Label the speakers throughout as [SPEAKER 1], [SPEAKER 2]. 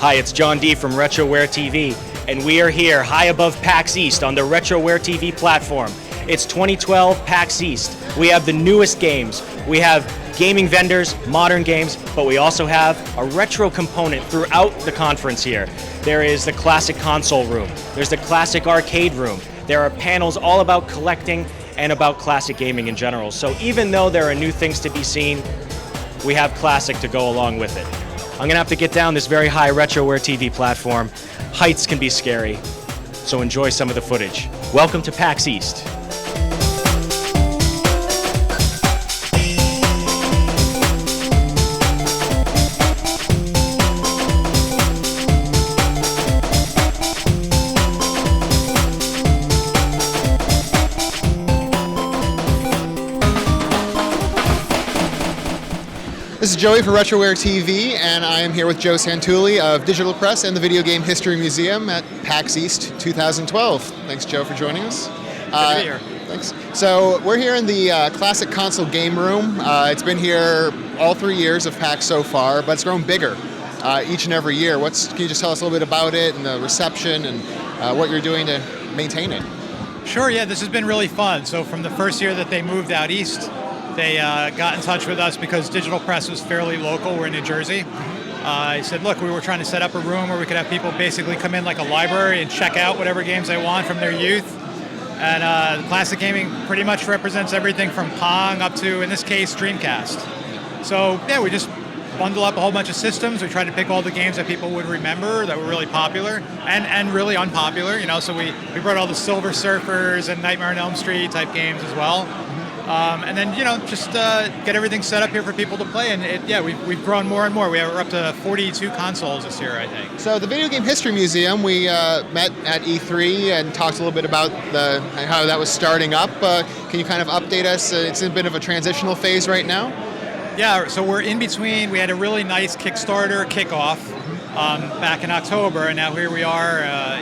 [SPEAKER 1] Hi, it's John D from Retroware TV, and we are here high above PAX East on the Retroware TV platform. It's 2012 PAX East. We have the newest games. We have gaming vendors, modern games, but we also have a retro component throughout the conference here. There is the classic console room. There's the classic arcade room. There are panels all about collecting and about classic gaming in general. So even though there are new things to be seen, we have classic to go along with it. I'm gonna have to get down this very high Retroware TV platform. Heights can be scary, so enjoy some of the footage. Welcome to PAX East.
[SPEAKER 2] This is Joey for Retroware TV, and I am here with Joe Santulli of Digital Press and the Video Game History Museum at PAX East 2012. Thanks, Joe, for joining us.
[SPEAKER 3] Good to be here.
[SPEAKER 2] Thanks. So we're here in the classic console game room. It's been here all 3 years of PAX so far, but it's grown bigger each and every year. Can you just tell us a little bit about it and the reception and what you're doing to maintain it?
[SPEAKER 3] Sure, yeah, this has been really fun. So from the first year that they moved out east, they got in touch with us because Digital Press was fairly local. We're in New Jersey. I said, look, we were trying to set up a room where we could have people basically come in like a library and check out whatever games they want from their youth. And classic gaming pretty much represents everything from Pong up to, in this case, Dreamcast. So yeah, we just bundle up a whole bunch of systems. We tried to pick all the games that people would remember that were really popular and really unpopular. You know, so we brought all the Silver Surfers and Nightmare on Elm Street type games as well. And then, you know, just get everything set up here for people to play. And we've grown more and more. We're up to 42 consoles this year, I think.
[SPEAKER 2] So the Video Game History Museum, we met at E3 and talked a little bit about how that was starting up. Can you kind of update us? It's in a bit of a transitional phase right now.
[SPEAKER 3] Yeah, so we're in between. We had a really nice Kickstarter kickoff back in October, and now here we are.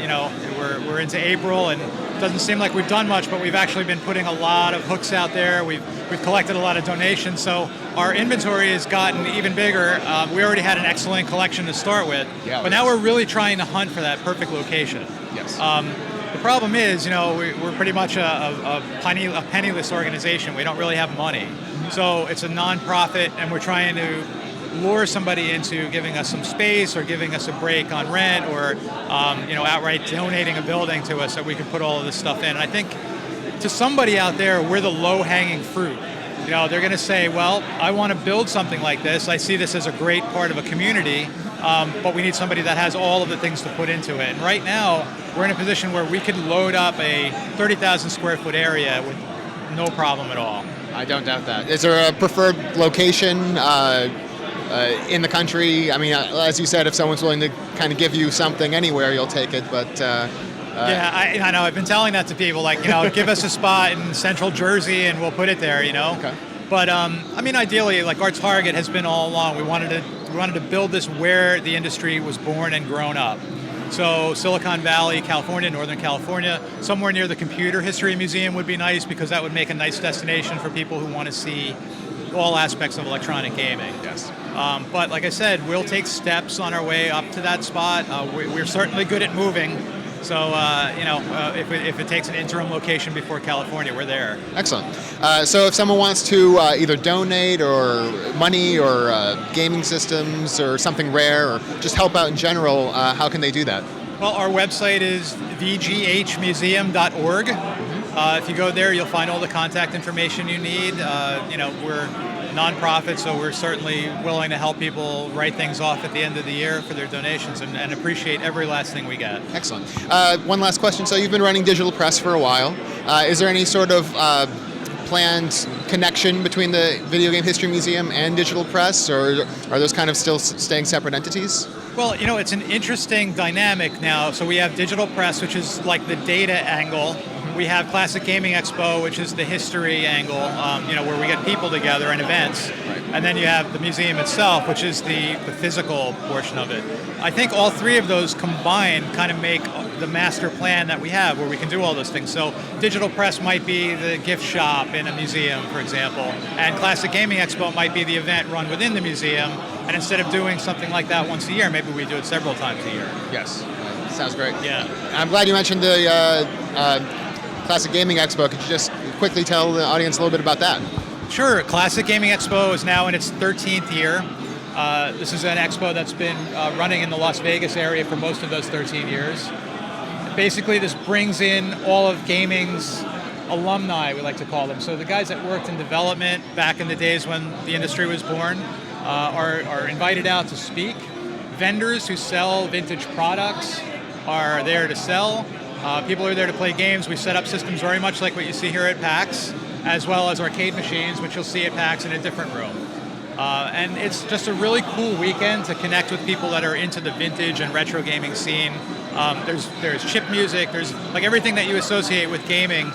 [SPEAKER 3] We're into April, and it doesn't seem like we've done much, but we've actually been putting a lot of hooks out there. We've collected a lot of donations, so our inventory has gotten even bigger. We already had an excellent collection to start with, but now we're really trying to hunt for that perfect location.
[SPEAKER 2] Yes.
[SPEAKER 3] The problem is, you know, we're pretty much a penniless organization. We don't really have money. So it's a non-profit, and we're trying to lure somebody into giving us some space or giving us a break on rent or outright donating a building to us so we can put all of this stuff in. And I think to somebody out there, we're the low-hanging fruit. You know, they're going to say, well, I want to build something like this. I see this as a great part of a community, but we need somebody that has all of the things to put into it. And right now, we're in a position where we could load up a 30,000 square foot area with no problem at all.
[SPEAKER 2] I don't doubt that. Is there a preferred location in the country? I mean, as you said, if someone's willing to kind of give you something anywhere, you'll take it, but...
[SPEAKER 3] Yeah, I know. I've been telling that to people, like, you know, give us a spot in central Jersey and we'll put it there, you know?
[SPEAKER 2] Okay.
[SPEAKER 3] But, I mean, ideally, like, our target has been all along. We wanted to build this where the industry was born and grown up. So Silicon Valley, California, Northern California, somewhere near the Computer History Museum would be nice because that would make a nice destination for people who want to see all aspects of electronic gaming.
[SPEAKER 2] Yes.
[SPEAKER 3] But like I said, we'll take steps on our way up to that spot. We're certainly good at moving. So, if it takes an interim location before California, we're there.
[SPEAKER 2] Excellent. So if someone wants to either donate or money or gaming systems or something rare or just help out in general, how can they do that?
[SPEAKER 3] Well, our website is vghmuseum.org. If you go there, you'll find all the contact information you need. We're nonprofit, so we're certainly willing to help people write things off at the end of the year for their donations and appreciate every last thing we get.
[SPEAKER 2] Excellent. One last question. So you've been running Digital Press for a while. Is there any sort of planned connection between the Video Game History Museum and Digital Press, or are those kind of still staying separate entities?
[SPEAKER 3] Well, you know, it's an interesting dynamic now. So we have Digital Press, which is like the data angle. We have Classic Gaming Expo, which is the history angle, where we get people together and events. Right. And then you have the museum itself, which is the physical portion of it. I think all three of those combined kind of make the master plan that we have where we can do all those things. So Digital Press might be the gift shop in a museum, for example, and Classic Gaming Expo might be the event run within the museum. And instead of doing something like that once a year, maybe we do it several times a year.
[SPEAKER 2] Yes, sounds great.
[SPEAKER 3] Yeah.
[SPEAKER 2] I'm glad you mentioned the Classic Gaming Expo. Could you just quickly tell the audience a little bit about that?
[SPEAKER 3] Sure. Classic Gaming Expo is now in its 13th year. This is an expo that's been running in the Las Vegas area for most of those 13 years. Basically, this brings in all of gaming's alumni, we like to call them. So the guys that worked in development back in the days when the industry was born are invited out to speak. Vendors who sell vintage products are there to sell. People are there to play games. We set up systems very much like what you see here at PAX, as well as arcade machines, which you'll see at PAX in a different room. And it's just a really cool weekend to connect with people that are into the vintage and retro gaming scene. There's chip music, there's like everything that you associate with gaming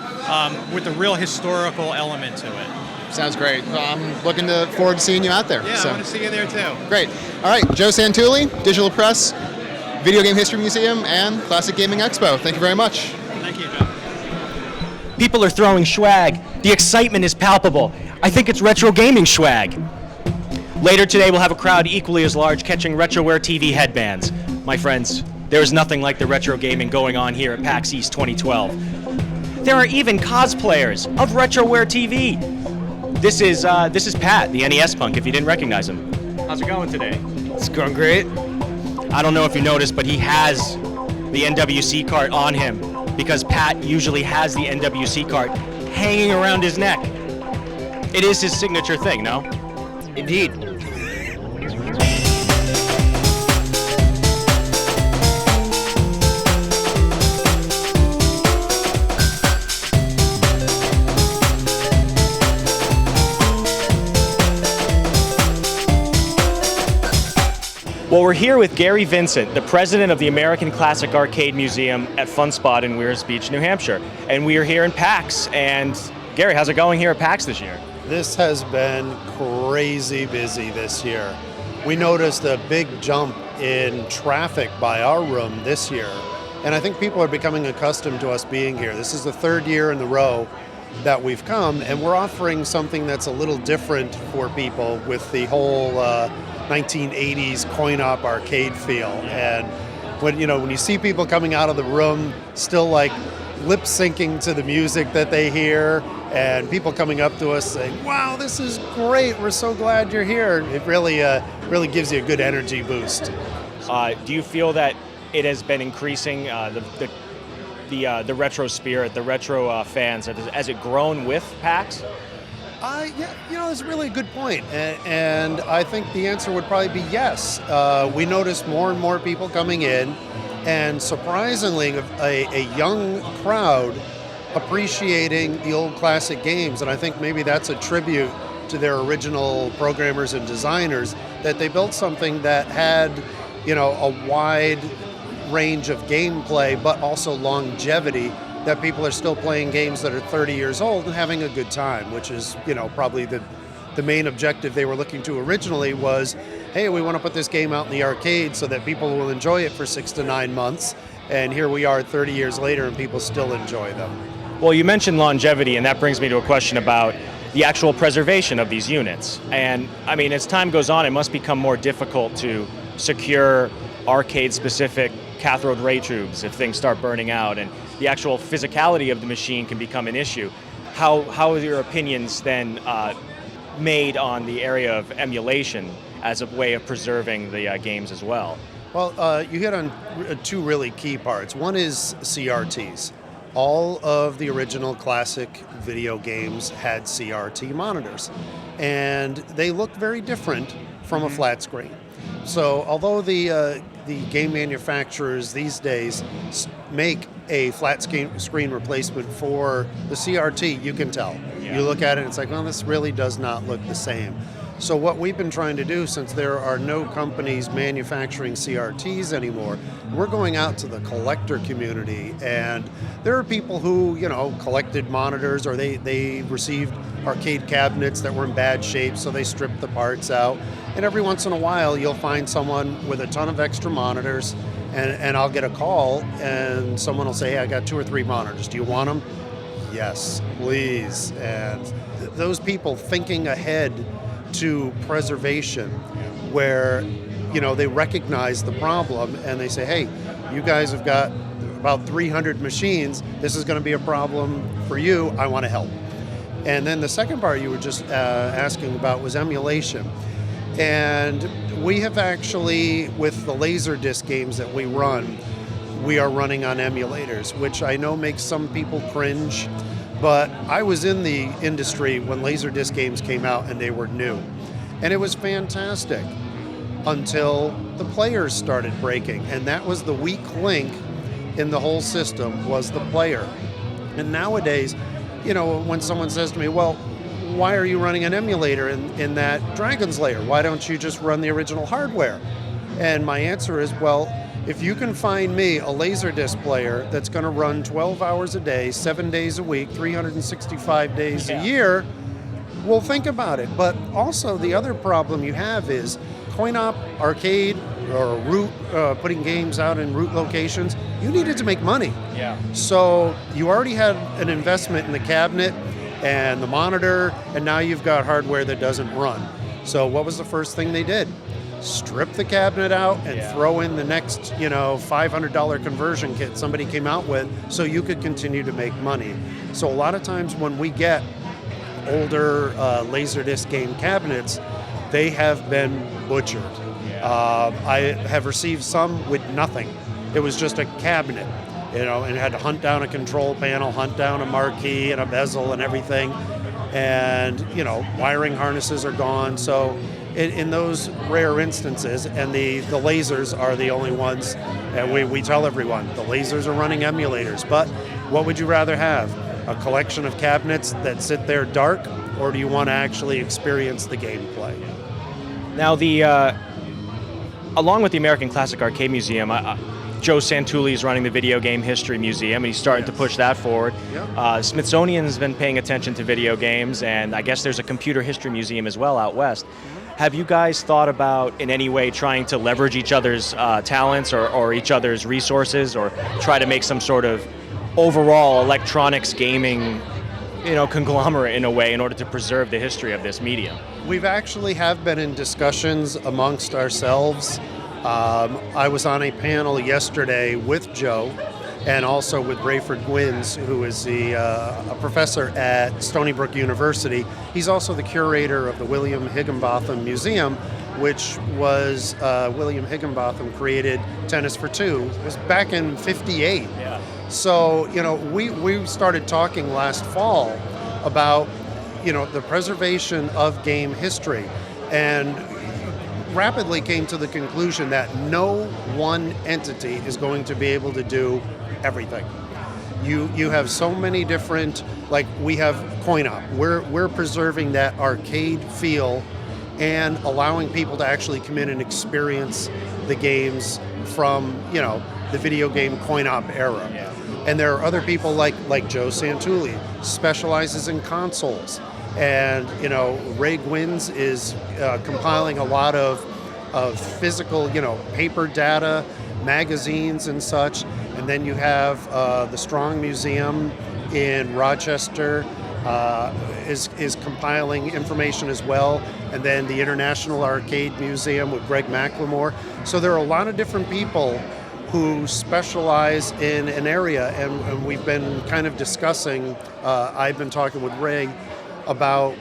[SPEAKER 3] with a real historical element to it.
[SPEAKER 2] Sounds great. Well, I'm looking forward to seeing you out there.
[SPEAKER 3] Yeah,
[SPEAKER 2] so.
[SPEAKER 3] I want to see you there too.
[SPEAKER 2] Great. All right, Joe Santulli, Digital Press, Video Game History Museum, and Classic Gaming Expo. Thank you very much.
[SPEAKER 3] Thank you, Joe.
[SPEAKER 1] People are throwing swag. The excitement is palpable. I think it's retro gaming swag. Later today, we'll have a crowd equally as large catching Retroware TV headbands. My friends, there is nothing like the retro gaming going on here at PAX East 2012. There are even cosplayers of Retroware TV. This is Pat, the NES punk, if you didn't recognize him. How's it going today?
[SPEAKER 4] It's going great.
[SPEAKER 1] I don't know if you noticed, but he has the NWC cart on him because Pat usually has the NWC cart hanging around his neck. It is his signature thing, no?
[SPEAKER 4] Indeed.
[SPEAKER 1] Well, we're here with Gary Vincent, the president of the American Classic Arcade Museum at Fun Spot in Weirs Beach, New Hampshire. And we are here in PAX. And Gary, how's it going here at PAX this year?
[SPEAKER 5] This has been crazy busy this year. We noticed a big jump in traffic by our room this year. And I think people are becoming accustomed to us being here. This is the third year in a row that we've come, and we're offering something that's a little different for people with the whole 1980s coin-op arcade feel. And when you see people coming out of the room still like lip syncing to the music that they hear, and people coming up to us saying, "Wow, this is great! We're so glad you're here." It really gives you a good energy boost.
[SPEAKER 1] Do you feel that it has been increasing the retro spirit, the retro fans? Has it grown with PAX?
[SPEAKER 5] Yeah, that's a really good point. And I think the answer would probably be yes. We notice more and more people coming in, and surprisingly, a young crowd appreciating the old classic games. And I think maybe that's a tribute to their original programmers and designers, that they built something that had, a wide range of gameplay, but also longevity, that people are still playing games that are 30 years old and having a good time, which is, probably the main objective they were looking to originally was, hey, we want to put this game out in the arcade so that people will enjoy it for 6 to 9 months. And here we are 30 years later and people still enjoy them.
[SPEAKER 1] Well, you mentioned longevity, and that brings me to a question about the actual preservation of these units. And I mean, as time goes on, it must become more difficult to secure arcade-specific cathode ray tubes if things start burning out, and the actual physicality of the machine can become an issue. How are your opinions then made on the area of emulation as a way of preserving the games as well?
[SPEAKER 5] Well, you hit on two really key parts. One is CRTs. All of the original classic video games had CRT monitors, and they looked very different from a flat screen. So although the game manufacturers these days make a flat screen replacement for the CRT, you can tell. Yeah. You look at it and it's like, well, this really does not look the same. So what we've been trying to do, since there are no companies manufacturing CRTs anymore, we're going out to the collector community, and there are people who, collected monitors, or they received arcade cabinets that were in bad shape, so they stripped the parts out. And every once in a while, you'll find someone with a ton of extra monitors, and I'll get a call, and someone will say, hey, I got 2 or 3 monitors. Do you want them? Yes, please. And those people thinking ahead to preservation, where they recognize the problem and they say, hey, you guys have got about 300 machines. This is going to be a problem for you. I want to help. And then the second part you were just asking about was emulation. And we have actually, with the Laserdisc games that we run, we are running on emulators, which I know makes some people cringe, but I was in the industry when Laserdisc games came out and they were new. And it was fantastic until the players started breaking. And that was the weak link in the whole system, was the player. And nowadays, when someone says to me, well, why are you running an emulator in that Dragon's Lair? Why don't you just run the original hardware? And my answer is, well, if you can find me a Laserdisc player that's going to run 12 hours a day, 7 days a week, 365 days a year, we'll think about it. But also the other problem you have is coin-op, arcade, or root, putting games out in root locations, you needed to make money.
[SPEAKER 1] Yeah.
[SPEAKER 5] So you already had an investment in the cabinet and the monitor, and now you've got hardware that doesn't run. So what was the first thing they did? Strip the cabinet out and throw in the next, $500 conversion kit somebody came out with so you could continue to make money. So a lot of times when we get older Laserdisc game cabinets, they have been butchered. I have received some with nothing. It was just a cabinet, and had to hunt down a control panel, hunt down a marquee and a bezel and everything. And, wiring harnesses are gone. So in those rare instances, and the lasers are the only ones, and we tell everyone, the lasers are running emulators. But what would you rather have? A collection of cabinets that sit there dark, or do you want to actually experience the gameplay?
[SPEAKER 1] Now, along with the American Classic Arcade Museum, Joe Santulli is running the Video Game History Museum, and he's starting to push that forward.
[SPEAKER 5] Yep.
[SPEAKER 1] Smithsonian's been paying attention to video games, and I guess there's a Computer History Museum as well out west. Have you guys thought about, in any way, trying to leverage each other's talents or each other's resources, or try to make some sort of overall electronics gaming conglomerate in a way, in order to preserve the history of this medium?
[SPEAKER 5] We've actually have been in discussions amongst ourselves. I was on a panel yesterday with Joe and also with Rayford Gwynns, who is a professor at Stony Brook University. He's also the curator of the William Higginbotham Museum, which was William Higginbotham created Tennis for Two. It was back in '58.
[SPEAKER 1] Yeah.
[SPEAKER 5] So, we started talking last fall about, the preservation of game history, and rapidly came to the conclusion that no one entity is going to be able to do everything. You have so many different, like we have coin-op. We're preserving that arcade feel and allowing people to actually come in and experience the games from, the video game coin-op era.
[SPEAKER 1] Yeah.
[SPEAKER 5] And there are other people like Joe Santulli, specializes in consoles. And, Ray Gwynns is compiling a lot of physical, paper data, magazines and such. And then you have the Strong Museum in Rochester is compiling information as well. And then the International Arcade Museum with Greg McLemore. So there are a lot of different people who specialize in an area, and we've been kind of discussing, I've been talking with Ray about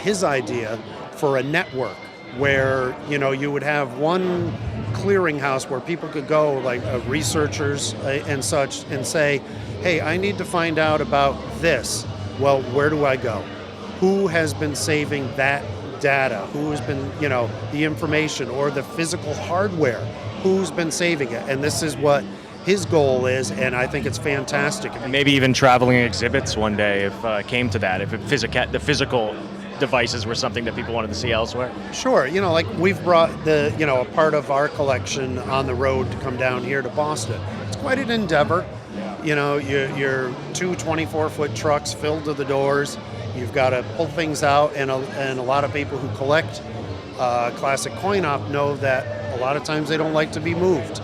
[SPEAKER 5] his idea for a network where, you would have one clearinghouse where people could go, like researchers and such, and say, hey, I need to find out about this. Well, where do I go? Who has been saving that data? Who has been, the information or the physical hardware? Who's been saving it? And this is what his goal is, and I think it's fantastic.
[SPEAKER 1] And maybe even traveling exhibits one day, if it came to that, if the physical devices were something that people wanted to see elsewhere.
[SPEAKER 5] Sure, like we've brought a part of our collection on the road to come down here to Boston. It's quite an endeavor. Your two 24-foot trucks filled to the doors. You've got to pull things out, and a lot of people who collect classic coin-op know that a lot of times they don't like to be moved.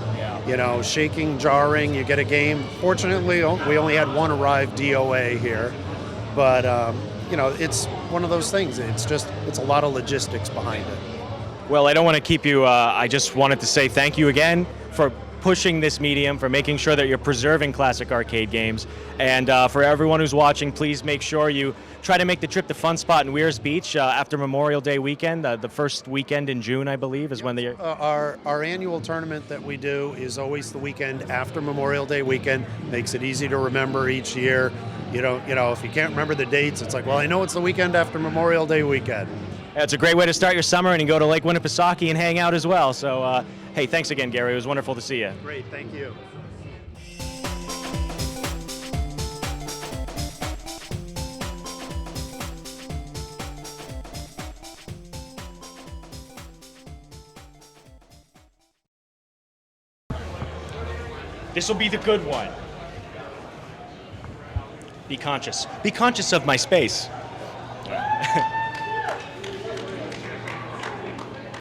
[SPEAKER 5] Shaking, jarring, you get a game. Fortunately, we only had one arrive DOA here. But, it's one of those things. It's a lot of logistics behind it.
[SPEAKER 1] Well, I don't want to keep you. I just wanted to say thank you again for pushing this medium, for making sure that you're preserving classic arcade games. And for everyone who's watching, please make sure you try to make the trip to Fun Spot in Weirs Beach after Memorial Day weekend. The first weekend in June, I believe, is when the...
[SPEAKER 5] Our annual tournament that we do is always the weekend after Memorial Day weekend. Makes it easy to remember each year. If you can't remember the dates, it's like, well, I know it's the weekend after Memorial Day weekend.
[SPEAKER 1] It's a great way to start your summer, and you can go to Lake Winnipesaukee and hang out as well. So, hey, thanks again, Gary. It was wonderful to see you.
[SPEAKER 5] Great, thank you.
[SPEAKER 1] This will be the good one. Be conscious. Be conscious of my space.